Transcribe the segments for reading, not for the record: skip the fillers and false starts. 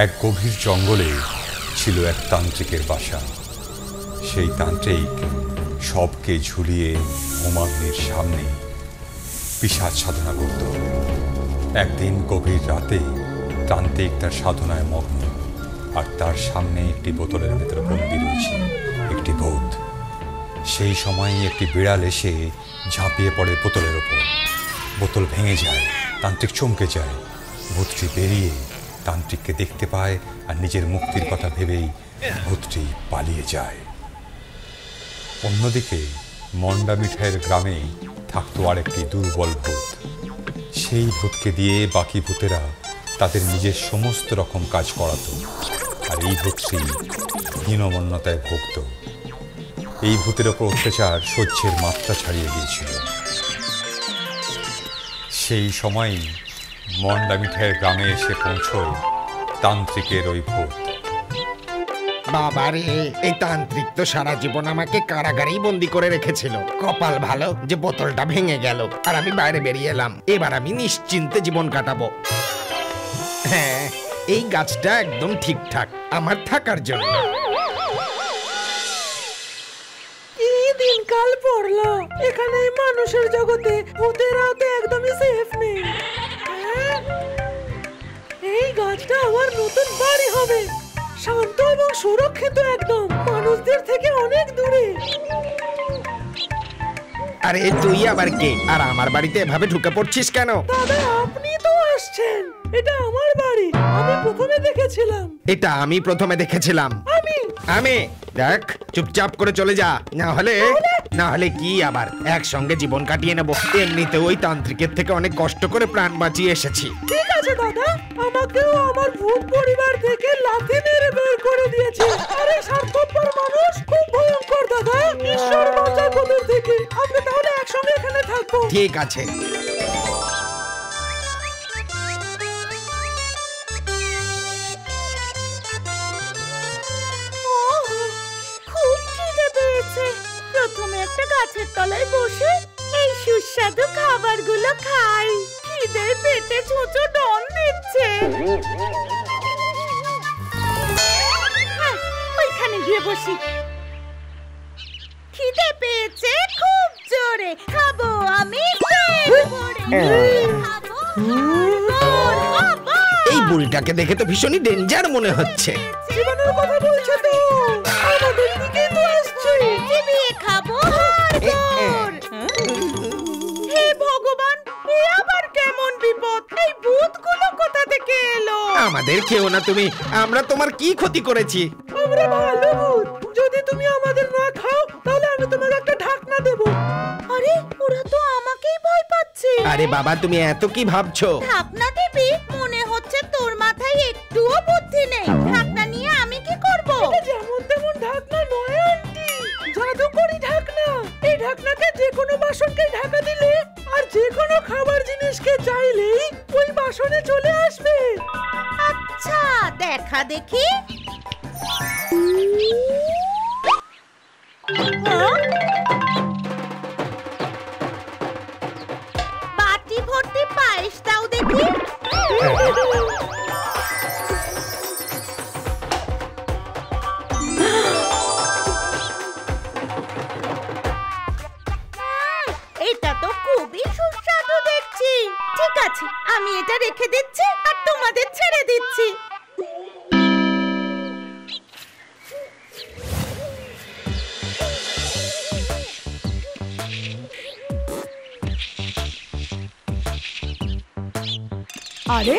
এক গভীর জঙ্গলে ছিল এক তান্ত্রিকের বাসা। সেই তান্ত্রিক সবকে ঝুলিয়ে হোমাগ্নির সামনে পিশাচ সাধনা করত। একদিন গভীর রাতে তান্ত্রিক তার সাধনায় মগ্ন, আর তার সামনে একটি বোতলের ভেতরে বন্দী রয়েছে একটি ভূত। সেই সময়ই একটি বিড়াল এসে ঝাঁপিয়ে পড়ে বোতলের ওপর। বোতল ভেঙে যায়, তান্ত্রিক চমকে যায়। ভূতটি বেরিয়ে তান্ত্রিককে দেখতে পায় আর নিজের মুক্তির কথা ভেবেই ভূতটি পালিয়ে যায়। অন্যদিকে মন্ডা মিঠাইয়ের গ্রামে থাকতো আর একটি দুর্বল ভূত। সেই ভূতকে দিয়ে বাকি ভূতেরা তাদের নিজের সমস্ত রকম কাজ করাতো, আর এই ভূতটি হীনমন্যতায় ভুগত। এই ভূতের ওপর অত্যাচার সহ্যের মাত্রা ছাড়িয়ে গিয়েছিল। সেই সময়ই মন্ডা মিঠাইয়ের গ্রামে এসে পৌঁছয় তান্ত্রিকের ওই ভূত। বাবারে, এই তান্ত্রিক তো সারা জীবন আমাকে কারাগারেই বন্দি করে রেখেছিল। কপাল ভালো যে বোতলটা ভেঙে গেল আর আমি বাইরে বেরিয়ে এলাম। এবার আমি নিশ্চিন্তে জীবন কাটাবো। হ্যাঁ, এই গাছটা একদম ঠিকঠাক আমার থাকার জন্য। কি দিনকাল পড়লো এখানে! মানুষের জগতে ভূতেরাও তো একদমই সেফ নেই। এই গাছটা আমার নতুন বাড়ি হবে, শান্ত এবং সুরক্ষিত, একদম মানুষদের থেকে অনেক দূরে। আরে তুই আবার কে? আর আমার বাড়িতে এভাবে ঢুকে পড়ছিস কেন? দাদা, আপনি তো আসছেন। এটা আমার বাড়ি, আমি প্রথমে দেখেছিলাম। এটা আমি প্রথমে দেখেছিলাম। আমি দেখ, চুপচাপ করে চলে যা, না হলে কি আবার একসঙ্গে জীবন কাটিয়ে নেব। এমনিতে ওই তান্ত্রিকের থেকে অনেক কষ্ট করে প্রাণ বাঁচিয়ে এসেছি। ঠিক আছে দাদা, আমাকেও আমার ভূত পরিবার থেকে লাথি মেরে বের করে দিয়েছে। আরে স্বার্থপর মানুষ খুব ভয়ঙ্কর দাদা। ঈশ্বর বাঁচাক ওদের থেকে। আমরা তাহলে একসঙ্গে এখানে থাকবো। ঠিক আছে। প্রথমে একটা গাছের তলায় বসে এই সুস্বাদু খাবারগুলো খাই। খিদে পেটে ছোঁচো ডন দিচ্ছে। ওইখানে গিয়ে বসি। খিদে পেয়েছে খুব জোরে, খাবো আমি। এই বুড়িটাকে দেখে তো ভীষণই ডেঞ্জার মনে হচ্ছে। জীবনের কথা বলছে তো, আমাদের দিকে তো আসছে। চিবিয়ে খাবো। হে ভগবান, এ আবার কেমন বিপদ! এই ভূতগুলো কোথা থেকে এলো? আমাদের কেউ না তুমি, আমরা তোমার কি ক্ষতি করেছি? আমরা ভালো ভূত। যদি তুমি আমাদের না খাও তাহলে আমি তোমাকে একটা ঢাকনা দেব। আরে, ওরা তো আমাকেই ভয় পাচ্ছে। আরে বাবা, তুমি এত কি ভাবছো? ঢাকনা দিবি? মনে হচ্ছে তোর মাথায় একটুও বুদ্ধি নেই। ঢাকনা নিয়ে আমি কি করব? এটা যেমন তেমন ঢাকনা নয় আন্টি, জাদুকরি ঢাকনা। এই ঢাকনাকে যে কোনো বাসনকে ঢাকা দিলে আর যে কোনো খাবার জিনিসকে চাইলেই ওই বাসনে চলে আসবে। আচ্ছা, দেখা দেখি। বাটি ভর্তি পায়েস দাও দেখি। এটা তো খুবই সুস্বাদু দেখছি। ঠিক আছে, আমি এটা রেখে দিচ্ছি আর তোমাদের ছেড়ে দিচ্ছি। আরে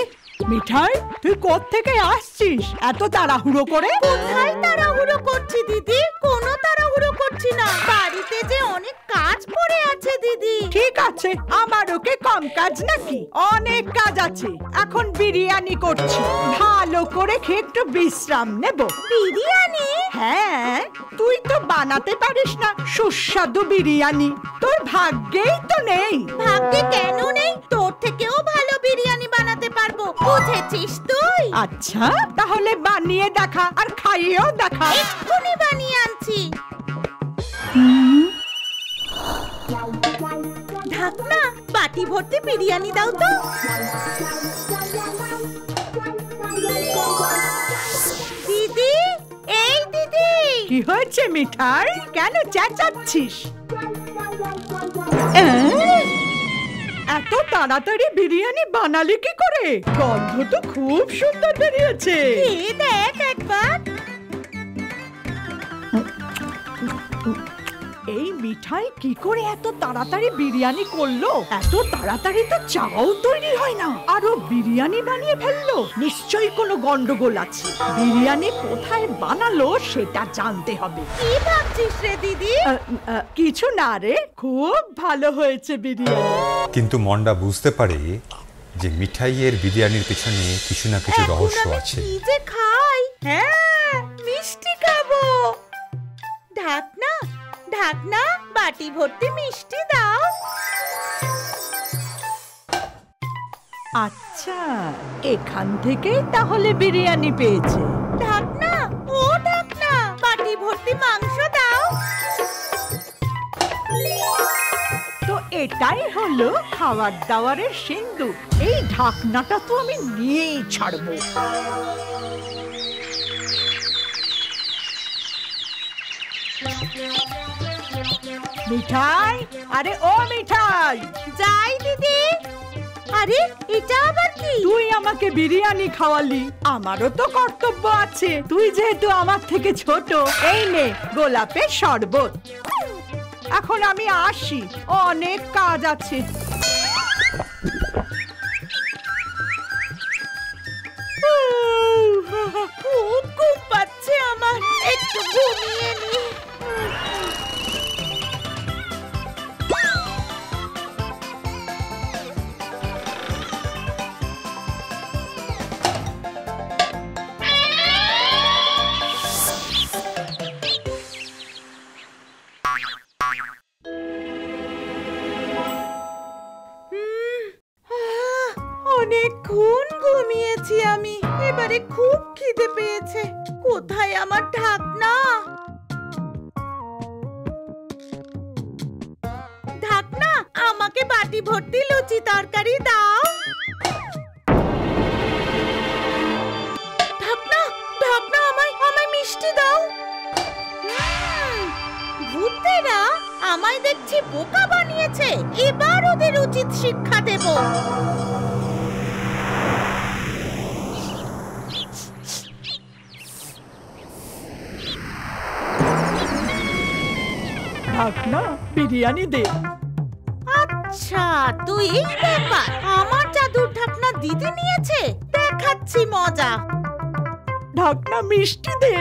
মিঠাই, তুই কোত্থেকে আসছিস এত তাড়াহুড়ো করে? কোথায় তাড়াহুড়ো করছি দিদি? কোনো তাড়াহুড়ো করছি না। বাড়িতে যে অনেক কাজ পড়ে আছে দিদি। ঠিক আছে, আমারও কি কম কাজ নাকি? অনেক কাজ আছে। এখন বিরিয়ানি করছি, ভালো করে খেয়ে একটু বিশ্রাম নেব। বিরিয়ানি? হ্যাঁ, তুই তো বানাতে পারিস না সুস্বাদু বিরিয়ানি। তোর ভাগ্যেই তো নেই। ভাগ্যে কেন নেই? তোর থেকেও ভালো বিরিয়ানি বানাতে পারবো, বুঝেছিস তুই? আচ্ছা, তাহলে বানিয়ে দেখা আর খাইয়েও দেখা। এক্ষুনি বানিয়ে আনছি। ঢাকনা, বাটি ভর্তি বিরিয়ানি দাও তো। কি হয়েছে মিঠাই, কেন চেঁচাচ্ছিস? এত তাড়াতাড়ি বিরিয়ানি বানালি কি করে? গন্ধ তো খুব সুন্দর বেরিয়েছে। এই দেখ একবার। এই মিঠাই কি করে এত তাড়াতাড়ি বিরিয়ানি করলো? এত তাড়াতাড়ি তো চাও তৈরি হয় না, আরো বিরিয়ানি বানিয়ে ফেললো। নিশ্চয়ই কোনো গন্ডগোল আছে। বিরিয়ানি কোথায় বানালো সেটা জানতে হবে। কি ভাবছিস রে দিদি? কিছু না রে, খুব ভালো হয়েছে বিরিয়ানি। কিন্তু মন্ডা বুঝতে পারে যে মিঠাইয়ের বিরিয়ানির পেছনে কিছু না কিছু রহস্য আছে। কি যে খাই, হ্যাঁ মিষ্টি খাবো। ঢাকনা ঢাকনা, বাটি ভর্তি মিষ্টি দাও। আচ্ছা, এখান থেকেই তাহলে বিরিয়ানি পেয়েছে। ঢাকনা ও ঢাকনা, বাটি ভর্তি মাংস দাও। তো এটাই হলো খাবার দাবারের সিন্ধু। এই ঢাকনাটা তো আমি নিয়েই ছাড়বো। মিঠাই, আরে ও মিঠাই। যাই দিদি। আরে এটা আবার কি? তুই আমাকে বিরিয়ানি খাওয়ালি, আমারও তো কর্তব্য আছে। তুই যেহেতু আমার থেকে ছোট, এই নে গোলাপের শরবত। এখন আমি আসি, অনেক কাজ আছে। খুব ঘুম পাচ্ছে আমার, একটু ঘুমিয়ে নি। অনেকক্ষণ ঘুমিয়েছি আমি, এবারে খুব খিদে পেয়েছে। কোথায় আমার ঢাকনা? ঢাকনা, আমাকে বাটি ভর্তি লুচি তরকারি দাও। ঢাকনা ঢাকনা, আমায় মিষ্টি দাও। ভূতেরা আমায় দেখছি বোকা বানিয়েছে, এবার ওদের উচিত শিক্ষা দেব। ঢাকনা, বিরিয়ানি দে। আচ্ছা, তুই এই ব্যাপার। আমার জাদুর ঢাকনা দিদি নিয়েছে, দেখাচ্ছি মজা। ঢাকনা, মিষ্টি দে।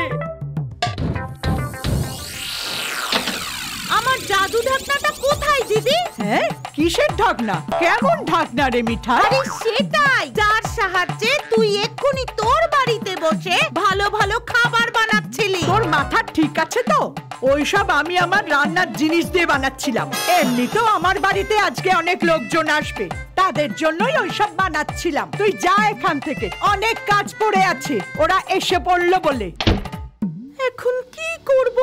আমার জাদু ঢাকনাটা কোথায় দিদি? হ্যাঁ, কিসের ঢাকনা? কেমন ঢাকনা রে মিঠাই? আরে সেটাই, যার সাহায্যে তুই এক্ষুনি তোর বাড়িতে বসে ভালো ভালো খাবার বানাচ্ছিলি। তোর মাথা ঠিক আছে তো? ওইসব আমি আমার রান্নার জিনিস দিয়ে বানাচ্ছিলাম। এমনিতেও আমার বাড়িতে আজকে অনেক লোকজন আসবে, তাদের জন্যই ওইসব বানাচ্ছিলাম। তুই যা এখান থেকে, অনেক কাজ পড়ে আছে, ওরা এসে পড়লো বলে। এখন কি করব?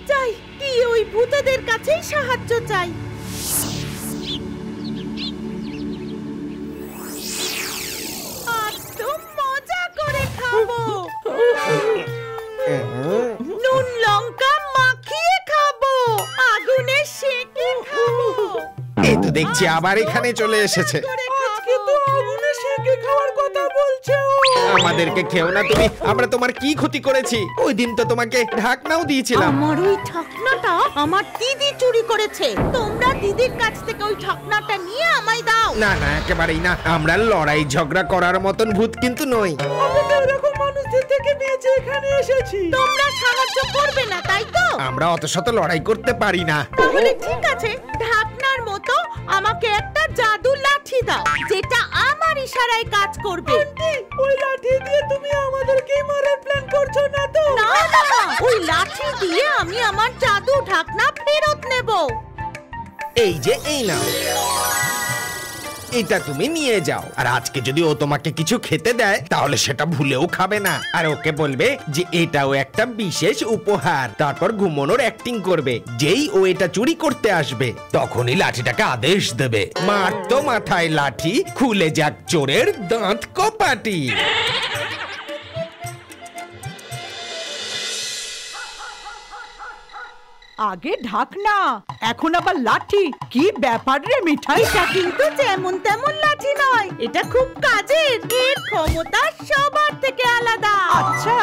যাই, গিয়ে ওই ভূতেদের কাছেই সাহায্য চাই। আজ তো মজা করে খাবো। নুন লঙ্কা মাখিয়ে খাবো, আগুনে সেঁকে খাবো। এই তো দেখছি আবার এখানে চলে এসেছে। আজকে তো আগুনে সেঁকে খাওয়ার কথা বলছে ও। আমাদেরকে খেও না তুমি, আমরা তোমার কি ক্ষতি করেছি? ওই দিন তো তোমাকে ঢাকনাও দিয়েছিলাম। আমার ওই ঢাকনাটা আমার দিদি চুরি করেছে। তোমরা দিদির কাছ থেকে ওই ঢাকনাটা নিয়ে আমায় দাও। না না, একেবারেই না। আমরা লড়াই ঝগড়া করার মতন ভূত কিন্তু নই। আমি তো এরকম মানুষদের থেকে বেঁচে এখানে এসেছি। তোমরা সাহায্য করবে না, তাই তো? আমরা অত শত লড়াই করতে পারি না। তাহলে ঠিক আছে, ঢাকনার মতো আমাকে একটা জাদু লাঠি দাও, যেটা আমার ইশারায় কাজ করবে। ওই লাঠি দিয়ে তুমি আমাদেরকে মারার প্ল্যান করছো না তো? না না, ওই লাঠি দিয়ে আমি আমার জাদু ঢাকনা ফেরত নেব। এই যে, এই নাও, এটা তুমি নিয়ে যাও। আর আজকে যদি ও তোমাকে কিছু খেতে দেয়, তাহলে সেটা ভুলেও খাবে না। আর ওকে বলবে যে এটাও একটা বিশেষ উপহার। তারপর ঘুমানোর অ্যাক্টিং করবে। যেই ও এটা চুরি করতে আসবে, তখনই লাঠিটাকে আদেশ দেবে, মারতো মাথায় লাঠি, খুলে যাক চোরের দাঁত কপাটি। আগে ঢাকনা, এখন আবার লাঠি। কি ব্যাপার রে মিঠাই? এটা কিন্তু যেমন তেমন লাঠি নয়, এটা খুব কাজের। এর ক্ষমতা সবার থেকে আলাদা। আচ্ছা,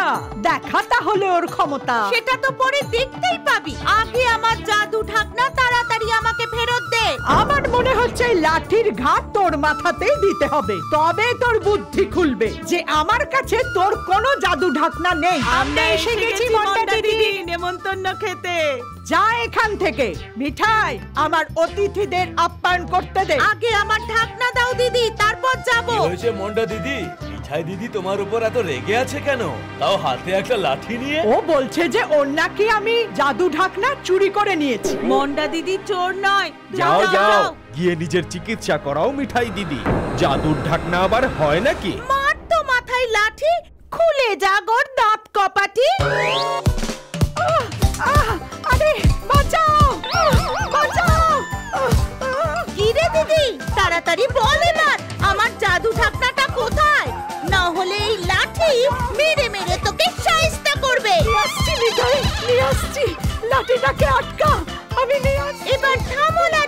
দেখা তাহলে ওর ক্ষমতা। সেটা তো পরে দেখতেই পাবি। আগে আমার জাদু ঢাকনা তাড়াতাড়ি আমাকে ফেরত দে। আমার মনে হচ্ছে এই লাঠির ঘাত তোর মাথাতেই দিতে হবে, তবে তোর বুদ্ধি খুলবে যে আমার কাছে তোর কোনো জাদু ঢাকনা নেই। আমরা এসে গেছি মন্ডা দিদি নেমন্তন্ন খেতে। যা এখান থেকে। মিঠাই, আমার অতিথিদের আপ্যায়ন করতে দে। আগে আমার ঢাকনা দাও দিদি, তারপর যাব। কি হয়েছে মন্ডা দিদি? মিঠাই দিদি তোমার উপর এত রেগে আছে কেন? তাও হাতে একটা লাঠি নিয়ে। ও বলছে যে ওর নাকি আমি জাদু ঢাকনা চুরি করে নিয়েছি। মন্ডা দিদি চোর নয়। যাও যাও, গিয়ে নিজের চিকিৎসা করাও মিঠাই দিদি। জাদুর ঢাকনা আবার হয় নাকি? মার তো মাথায় লাঠি, খুলে যা গোর দাঁত কপাটি। আরে বাঁচাও, বাঁচাও। কি রে দিদি, তাড়াতাড়ি বল এবার আমার জাদু ঢাকনাটা কোথায়? না হলে এই লাঠি মেরে মেরে তোকে শায়েস্তা করবে। আসছি মিঠাই, নিয়ে আসছি। লাঠিটাকে আটকা, আমি নিয়ে আসছি। এবার থামো না